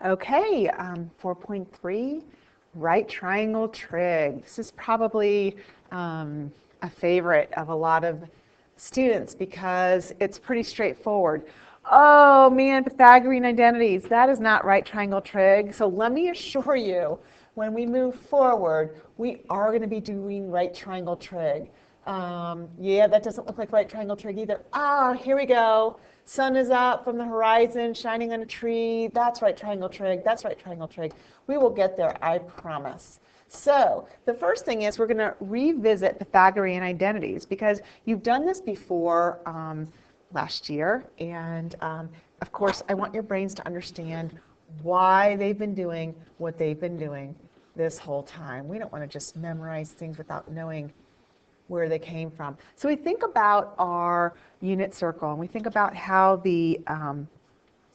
Okay, 4.3, right triangle trig. This is probably a favorite of a lot of students because it's pretty straightforward. Oh man, Pythagorean identities, that is not right triangle trig. So let me assure you, when we move forward, we are going to be doing right triangle trig. Yeah, that doesn't look like right triangle trig either. Ah, here we go. Sun is up from the horizon, shining on a tree. That's right triangle trig. That's right triangle trig. We will get there, I promise. So the first thing is we're going to revisit Pythagorean identities because you've done this before last year. And of course, I want your brains to understand why they've been doing what they've been doing this whole time. We don't want to just memorize things without knowing where they came from. So we think about our unit circle and we think about how the,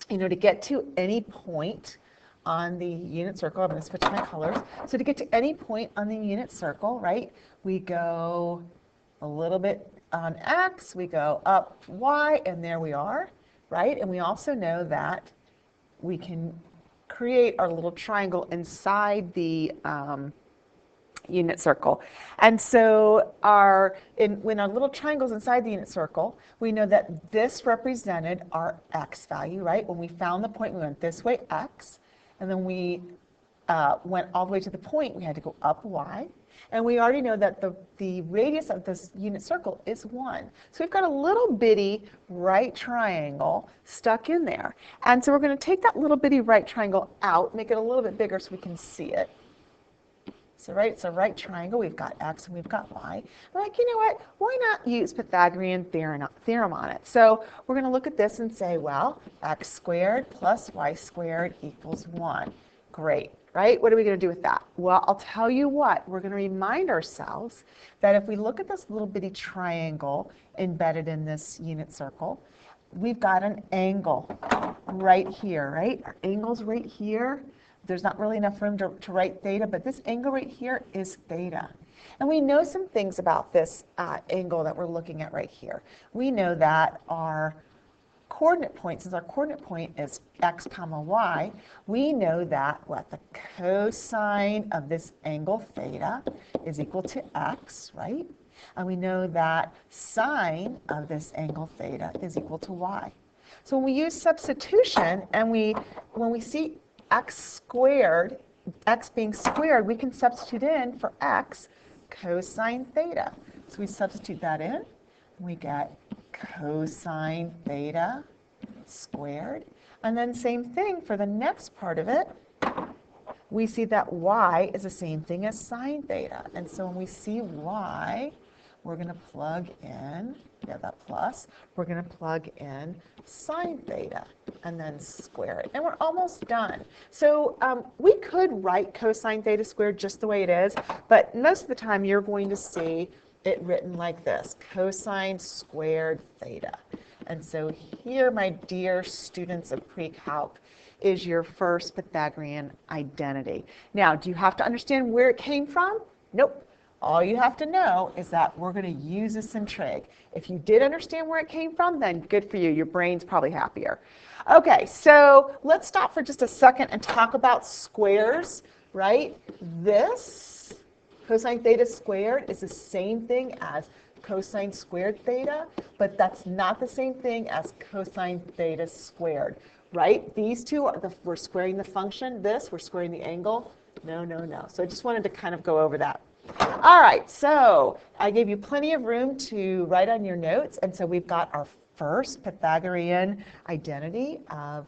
to get to any point on the unit circle, I'm going to switch my colors. So to get to any point on the unit circle, right, we go a little bit on X, we go up Y, and there we are, right? And we also know that we can create our little triangle inside the unit circle. And so when our little triangle's inside the unit circle, we know that this represented our X value, right? When we found the point, we went this way, X, and then we went all the way to the point, we had to go up Y. And we already know that the radius of this unit circle is 1. So we've got a little bitty right triangle stuck in there. And so we're going to take that little bitty right triangle out, make it a little bit bigger so we can see it. So right, it's a right triangle. We've got X and we've got Y. We're like, you know what? Why not use Pythagorean theorem on it? So we're going to look at this and say, well, X squared plus Y squared equals 1. Great, right? What are we going to do with that? Well, I'll tell you what. We're going to remind ourselves that if we look at this little bitty triangle embedded in this unit circle, we've got an angle right here, right? Our angle's right here. There's not really enough room to write theta, but this angle right here is theta. And we know some things about this angle that we're looking at right here. We know that our coordinate point, since our coordinate point is x comma y, we know that the cosine of this angle theta is equal to x, right? And we know that sine of this angle theta is equal to y. So when we use substitution and when we see x squared, x being squared, we can substitute in for x cosine theta. So we substitute that in, and we get cosine theta squared. And then same thing for the next part of it. We see that y is the same thing as sine theta. And so when we see y, we're going to plug in, that plus, we're going to plug in sine theta and then square it. And we're almost done. So we could write cosine theta squared just the way it is, but most of the time you're going to see it written like this, cosine squared theta. And so here, my dear students of pre-calc, is your first Pythagorean identity. Now, do you have to understand where it came from? Nope. All you have to know is that we're going to use this in trig. If you did understand where it came from, then good for you. Your brain's probably happier. Okay, so let's stop for just a second and talk about squares, right? This cosine theta squared is the same thing as cosine squared theta, but that's not the same thing as cosine theta squared, right? These two, we're squaring the function. This, we're squaring the angle. No, no, no. So I just wanted to kind of go over that. All right, so I gave you plenty of room to write on your notes, and so we've got our first Pythagorean identity of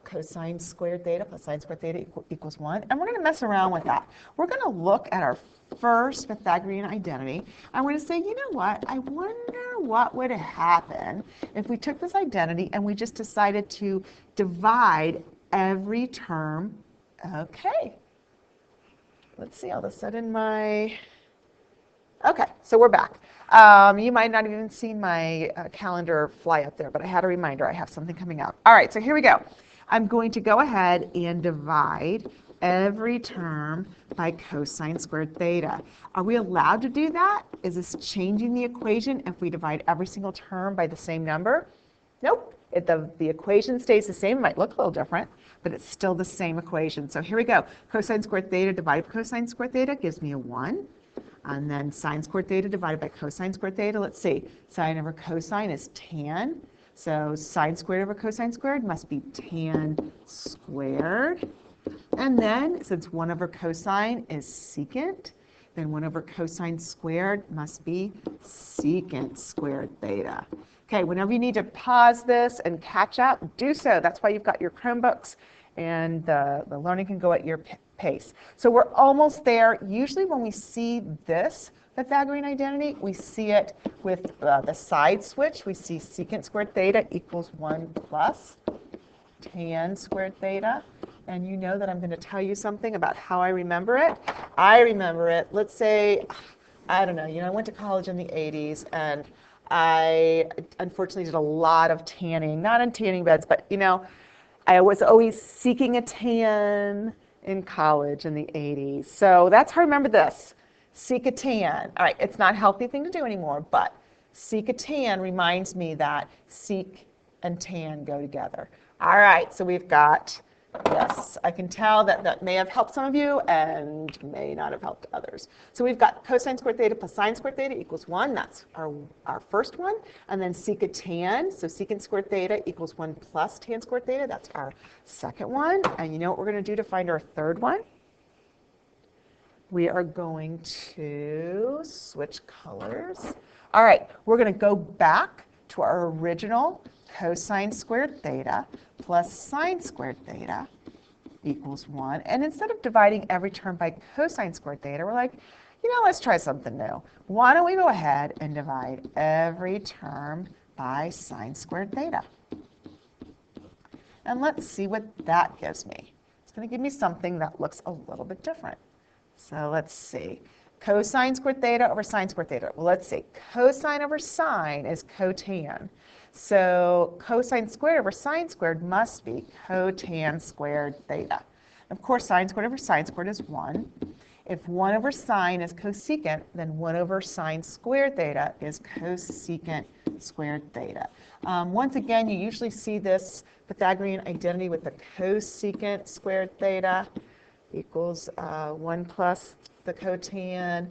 cosine squared theta plus sine squared theta equals 1, and we're going to mess around with that. We're going to look at our first Pythagorean identity. I'm going to say, you know what, I wonder what would happen if we took this identity and we just decided to divide every term. Okay. Let's see, I'll just set in my, okay, so we're back. You might not even see my calendar fly up there, but I had a reminder I have something coming out. All right, so here we go. I'm going to go ahead and divide every term by cosine squared theta. Are we allowed to do that? Is this changing the equation if we divide every single term by the same number? Nope. The equation stays the same. It might look a little different, but it's still the same equation. So here we go. Cosine squared theta divided by cosine squared theta gives me a 1. And then sine squared theta divided by cosine squared theta, let's see, sine over cosine is tan. So sine squared over cosine squared must be tan squared. And then, since 1 over cosine is secant, then 1 over cosine squared must be secant squared theta. Okay, whenever you need to pause this and catch up, do so. That's why you've got your Chromebooks, and the learning can go at your pace. So we're almost there. Usually when we see this Pythagorean identity, we see it with the side switch. We see secant squared theta equals 1 plus tan squared theta. And you know that I'm going to tell you something about how I remember it. I remember it, let's say, I don't know, I went to college in the 80s, and I unfortunately did a lot of tanning, not in tanning beds, but I was always seeking a tan in college in the 80s. So that's how I remember this. Seek a tan. All right, it's not a healthy thing to do anymore, but seek a tan reminds me that seek and tan go together. All right, so we've got, yes, I can tell that may have helped some of you and may not have helped others. So we've got cosine squared theta plus sine squared theta equals 1. That's our first one. And then secant tan, so secant squared theta equals 1 plus tan squared theta. That's our second one. And you know what we're going to do to find our third one? We are going to switch colors. All right, we're going to go back to our original cosine squared theta plus sine squared theta equals 1. And instead of dividing every term by cosine squared theta, we're like, let's try something new. Why don't we go ahead and divide every term by sine squared theta? And let's see what that gives me. It's going to give me something that looks a little bit different. So let's see. Cosine squared theta over sine squared theta. Well, let's see. Cosine over sine is cotan. So cosine squared over sine squared must be cotan squared theta. Of course, sine squared over sine squared is 1. If 1 over sine is cosecant, then 1 over sine squared theta is cosecant squared theta. Once again, you usually see this Pythagorean identity with the cosecant squared theta equals 1 plus the cotan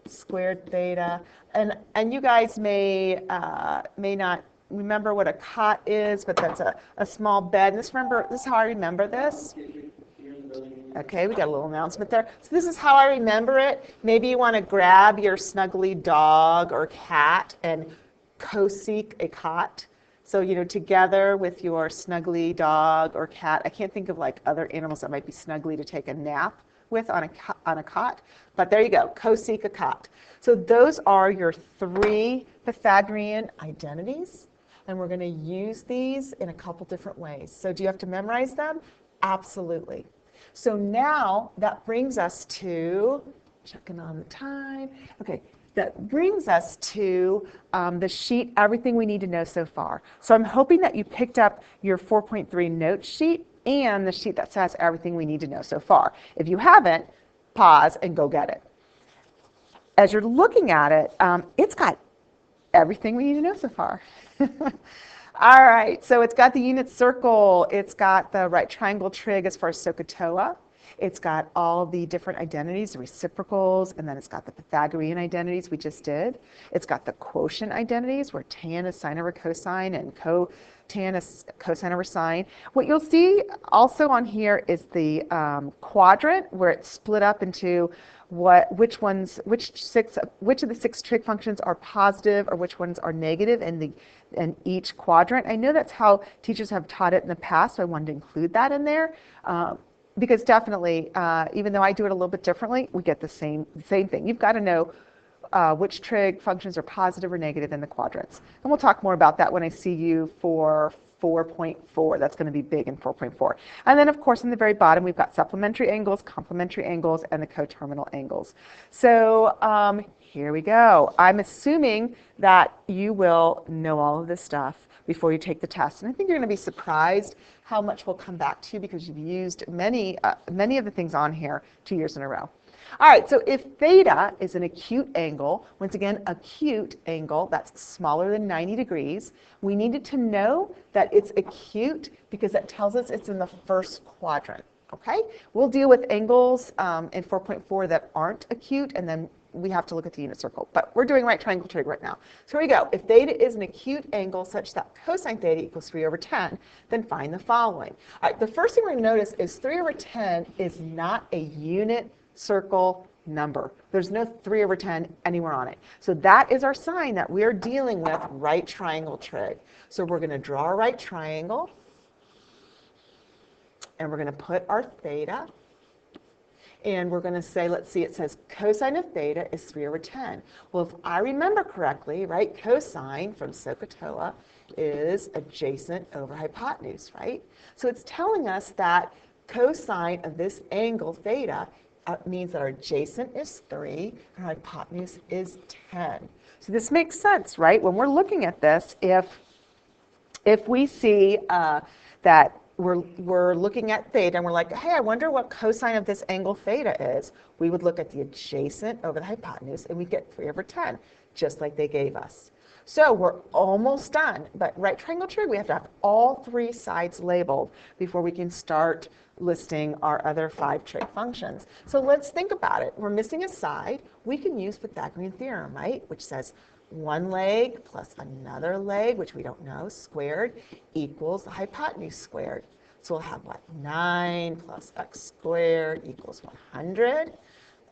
squared theta. And you guys may not remember what a cot is, but that's a small bed. And this is how I remember this. Okay, we got a little announcement there. So this is how I remember it. Maybe you want to grab your snuggly dog or cat and co-seek a cot. So, together with your snuggly dog or cat, I can't think of like other animals that might be snuggly to take a nap with on a cot, but there you go, co-seek a cot. So those are your 3 Pythagorean identities, and we're going to use these in a couple different ways. So do you have to memorize them? Absolutely. So now that brings us to, checking on the time, okay, that brings us to the sheet, everything we need to know so far. So I'm hoping that you picked up your 4.3 note sheet and the sheet that says everything we need to know so far. If you haven't, pause and go get it. As you're looking at it, it's got everything we need to know so far. All right, so it's got the unit circle, it's got the right triangle trig as far as SOHCAHTOA, it's got all the different identities, the reciprocals, and then it's got the Pythagorean identities we just did. It's got the quotient identities where tan is sine over cosine and tan is cosine over sine. What you'll see also on here is the quadrant where it's split up into which of the 6 trig functions are positive or which ones are negative in each quadrant. I know that's how teachers have taught it in the past, so I wanted to include that in there. Because definitely, even though I do it a little bit differently, we get the same thing. You've got to know which trig functions are positive or negative in the quadrants. And we'll talk more about that when I see you for 4.4. That's going to be big in 4.4. And then, of course, in the very bottom, we've got supplementary angles, complementary angles, and the coterminal angles. So here we go. I'm assuming that you will know all of this stuff before you take the test. And I think you're going to be surprised how much will come back to you because you've used many of the things on here 2 years in a row. All right, so if theta is an acute angle, once again, acute angle, that's smaller than 90 degrees, we needed to know that it's acute because that tells us it's in the first quadrant, okay? We'll deal with angles in 4.4 that aren't acute, and then we have to look at the unit circle. But we're doing right triangle trig right now. So here we go. If theta is an acute angle such that cosine theta equals 3 over 10, then find the following. All right, the first thing we're going to notice is 3 over 10 is not a unit circle number. There's no 3 over 10 anywhere on it. So that is our sign that we're dealing with right triangle trig. So we're going to draw a right triangle, and we're going to put our theta, and we're going to say, let's see, it says cosine of theta is 3 over 10. Well, if I remember correctly, right, cosine from SOHCAHTOA is adjacent over hypotenuse, right? So it's telling us that cosine of this angle theta means that our adjacent is 3 and our hypotenuse is 10. So this makes sense, right? When we're looking at this, if we see that we're looking at theta and we're like, hey, I wonder what cosine of this angle theta is, we would look at the adjacent over the hypotenuse and we get 3 over 10, just like they gave us. So we're almost done, but right triangle trig, we have to have all 3 sides labeled before we can start listing our other 5 trig functions. So let's think about it. We're missing a side. We can use Pythagorean theorem, right, which says 1 leg plus another leg, which we don't know, squared, equals the hypotenuse squared. So we'll have what? 9 plus x squared equals 100.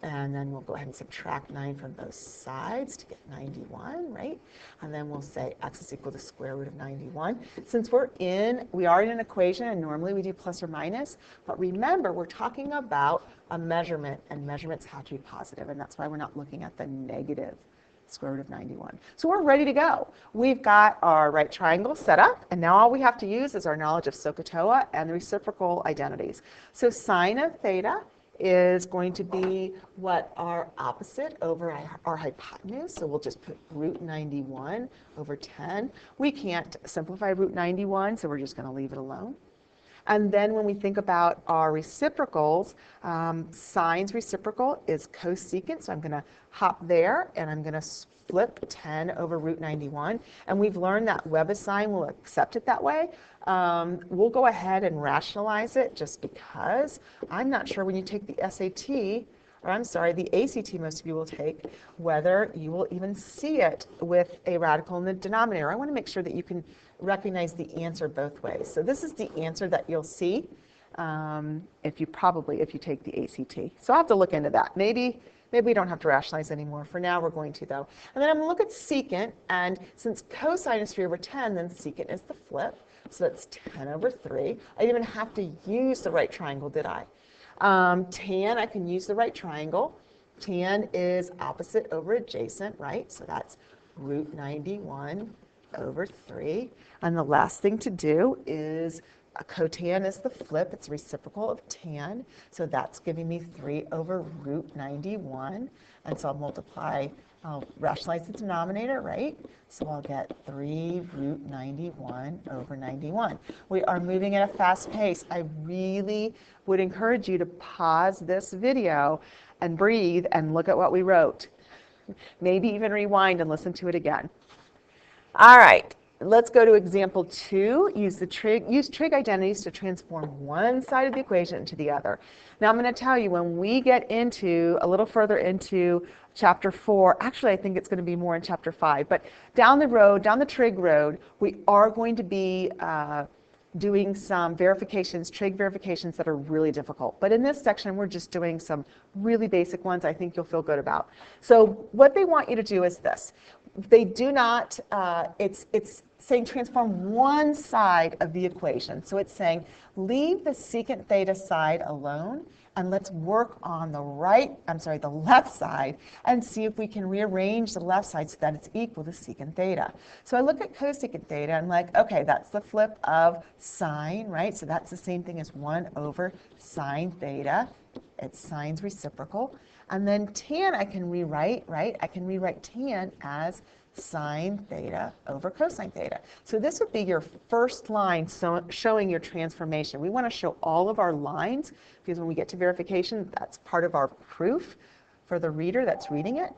And then we'll go ahead and subtract 9 from both sides to get 91, right? And then we'll say x is equal to the square root of 91. Since we are in an equation, and normally we do plus or minus, but remember, we're talking about a measurement, and measurements have to be positive, and that's why we're not looking at the negative square root of 91. So we're ready to go. We've got our right triangle set up, and now all we have to use is our knowledge of SOHCAHTOA and the reciprocal identities. So sine of theta is going to be what our opposite over our hypotenuse. So we'll just put root 91 over 10. We can't simplify root 91, so we're just going to leave it alone. And then when we think about our reciprocals, sine's reciprocal is cosecant. So I'm going to hop there, and I'm going to flip 10 over root 91. And we've learned that Webassign will accept it that way. We'll go ahead and rationalize it just because I'm not sure when you take the SAT, or I'm sorry, the ACT most of you will take, whether you will even see it with a radical in the denominator. I want to make sure that you can recognize the answer both ways. So this is the answer that you'll see if you take the ACT. So I'll have to look into that. Maybe we don't have to rationalize anymore. For now, we're going to, though. And then I'm going to look at secant, and since cosine is 3 over 10, then secant is the flip. So that's 10 over 3. I didn't even have to use the right triangle, did I? Tan, I can use the right triangle. Tan is opposite over adjacent, right? So that's root 91 over 3. And the last thing to do is cotan is the flip. It's reciprocal of tan. So that's giving me 3 over root 91. And so I'll rationalize the denominator, right? So I'll get 3 root 91 over 91. We are moving at a fast pace. I really would encourage you to pause this video and breathe and look at what we wrote. Maybe even rewind and listen to it again. All right, let's go to example 2. Use trig identities to transform one side of the equation into the other. Now I'm going to tell you, when we get into a little further into chapter 4, actually I think it's going to be more in chapter 5, but down the trig road, we are going to be doing some verifications, trig verifications that are really difficult. But in this section, we're just doing some really basic ones I think you'll feel good about. So what they want you to do is this. They do not, it's saying transform one side of the equation. So it's saying leave the secant theta side alone, and let's work on the left side and see if we can rearrange the left side so that it's equal to secant theta. So I look at cosecant theta and I'm like, okay, that's the flip of sine, right? So that's the same thing as 1 over sine theta. It's sine's reciprocal. And then tan I can rewrite, right? I can rewrite tan as sine theta over cosine theta. So this would be your first line showing your transformation. We want to show all of our lines because when we get to verification, that's part of our proof for the reader that's reading it.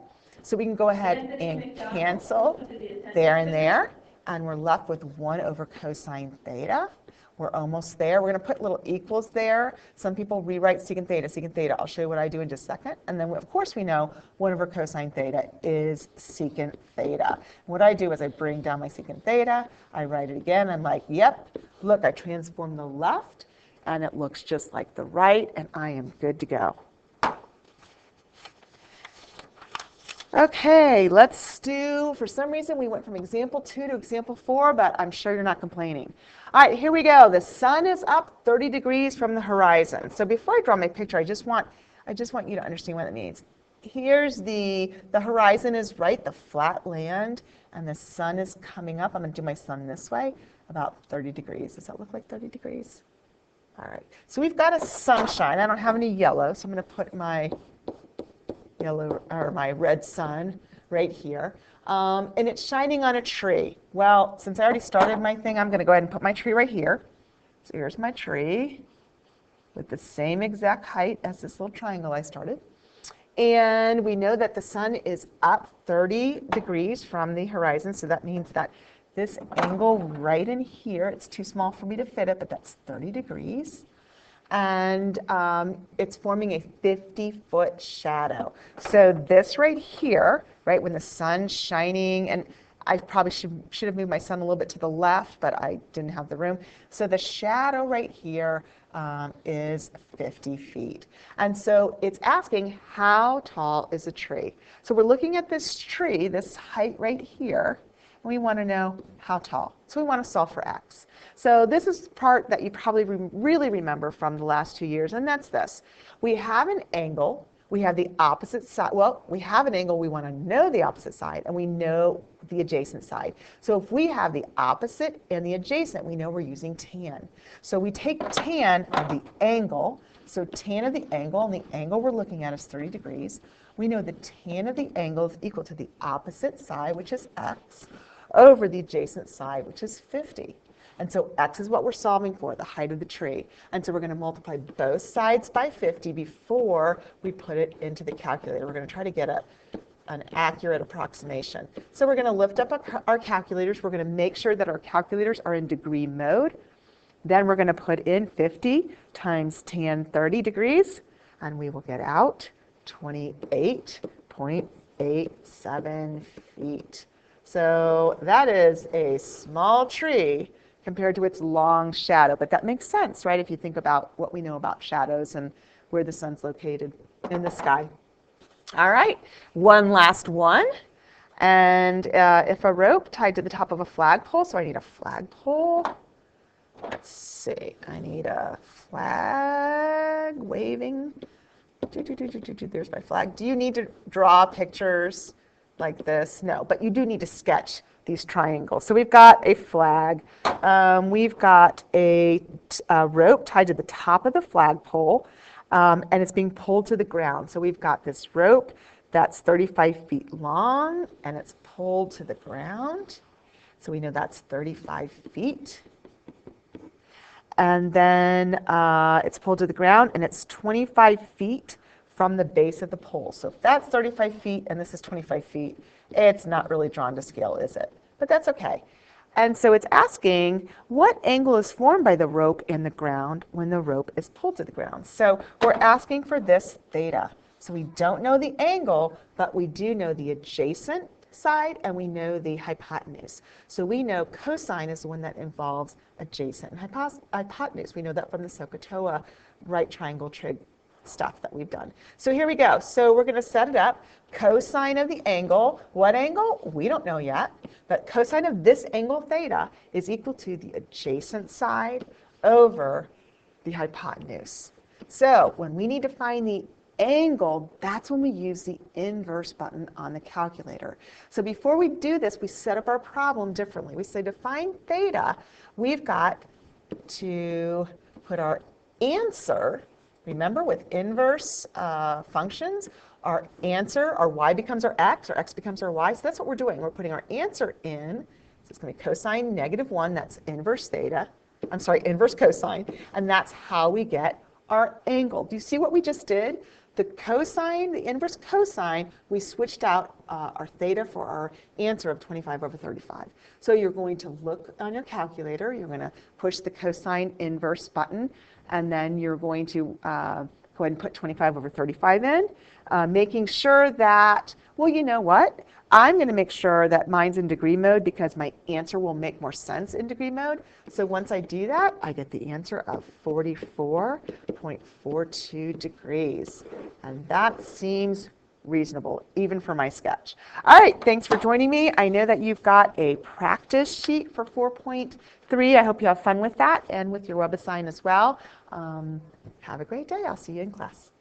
So we can go ahead and cancel there and there, and we're left with 1 over cosine theta. We're almost there. We're going to put little equals there. Some people rewrite secant theta, secant theta. I'll show you what I do in just a second. And then, of course, we know 1 over cosine theta is secant theta. What I do is I bring down my secant theta. I write it again. I'm like, yep, look, I transform the left, and it looks just like the right, and I am good to go. Okay, let's do, for some reason we went from example 2 to example 4, but I'm sure you're not complaining. All right, here we go. The sun is up 30 degrees from the horizon. So before I draw my picture, I just want you to understand what it means. Here's the horizon is right, the flat land, and the sun is coming up. I'm going to do my sun this way, about 30 degrees. Does that look like 30 degrees? All right, so we've got a sunshine. I don't have any yellow, so I'm going to put my yellow or my red sun right here, and it's shining on a tree. Well, since I already started my thing, I'm going to go ahead and put my tree right here. So here's my tree with the same exact height as this little triangle I started. And we know that the sun is up 30 degrees from the horizon, so that means that this angle right in here, it's too small for me to fit it, but that's 30 degrees. And it's forming a 50-foot shadow. So this right here, right, when the sun's shining, and I probably should have moved my sun a little bit to the left, but I didn't have the room. So the shadow right here is 50 feet. And so it's asking, how tall is a tree? So we're looking at this tree, this height right here, and we want to know how tall. So we want to solve for x. So this is the part that you probably really remember from the last 2 years, and that's this. We have an angle. We have the opposite side. Well, we have an angle. We want to know the opposite side, and we know the adjacent side. So if we have the opposite and the adjacent, we know we're using tan. So we take tan of the angle. So tan of the angle, and the angle we're looking at is 30 degrees. We know the tan of the angle is equal to the opposite side, which is x, over the adjacent side, which is 50. And so x is what we're solving for, the height of the tree. And so we're going to multiply both sides by 50 before we put it into the calculator. We're going to try to get an accurate approximation. So we're going to lift up our calculators. We're going to make sure that our calculators are in degree mode. Then we're going to put in 50 times tan 30 degrees, and we will get out 28.87 feet. So that is a small tree compared to its long shadow. But that makes sense, right, if you think about what we know about shadows and where the sun's located in the sky. All right, one last one. And if a rope tied to the top of a flagpole, so I need a flagpole. Let's see, I need a flag waving. There's my flag. Do you need to draw pictures like this? No, but you do need to sketch these triangles. So we've got a flag. We've got a rope tied to the top of the flagpole, and it's being pulled to the ground. So we've got this rope that's 35 feet long, and it's pulled to the ground. So we know that's 35 feet. And then it's pulled to the ground, and it's 25 feet from the base of the pole. So if that's 35 feet and this is 25 feet, it's not really drawn to scale, is it? But that's okay. And so it's asking what angle is formed by the rope and the ground when the rope is pulled to the ground. So we're asking for this theta. So we don't know the angle, but we do know the adjacent side, and we know the hypotenuse. So we know cosine is the one that involves adjacent and hypotenuse. We know that from the SOHCAHTOA right triangle trig stuff that we've done. So here we go. So we're going to set it up. Cosine of the angle. What angle? We don't know yet. But cosine of this angle theta is equal to the adjacent side over the hypotenuse. So when we need to find the angle, that's when we use the inverse button on the calculator. So before we do this, we set up our problem differently. We say to find theta, we've got to put our answer. Remember, with inverse functions, our answer, our y becomes our x becomes our y. So that's what we're doing. We're putting our answer in. So it's going to be cosine -1, that's inverse theta. I'm sorry, inverse cosine. And that's how we get our angle. Do you see what we just did? The cosine, the inverse cosine, we switched out our theta for our answer of 25/35. So you're going to look on your calculator, you're going to push the cosine inverse button, and then you're going to go ahead and put 25/35 in, making sure that, well, you know what? I'm going to make sure that mine's in degree mode because my answer will make more sense in degree mode. So once I do that, I get the answer of 44.42 degrees. And that seems reasonable, even for my sketch. All right, thanks for joining me. I know that you've got a practice sheet for 4.3. I hope you have fun with that and with your WebAssign as well. Have a great day. I'll see you in class.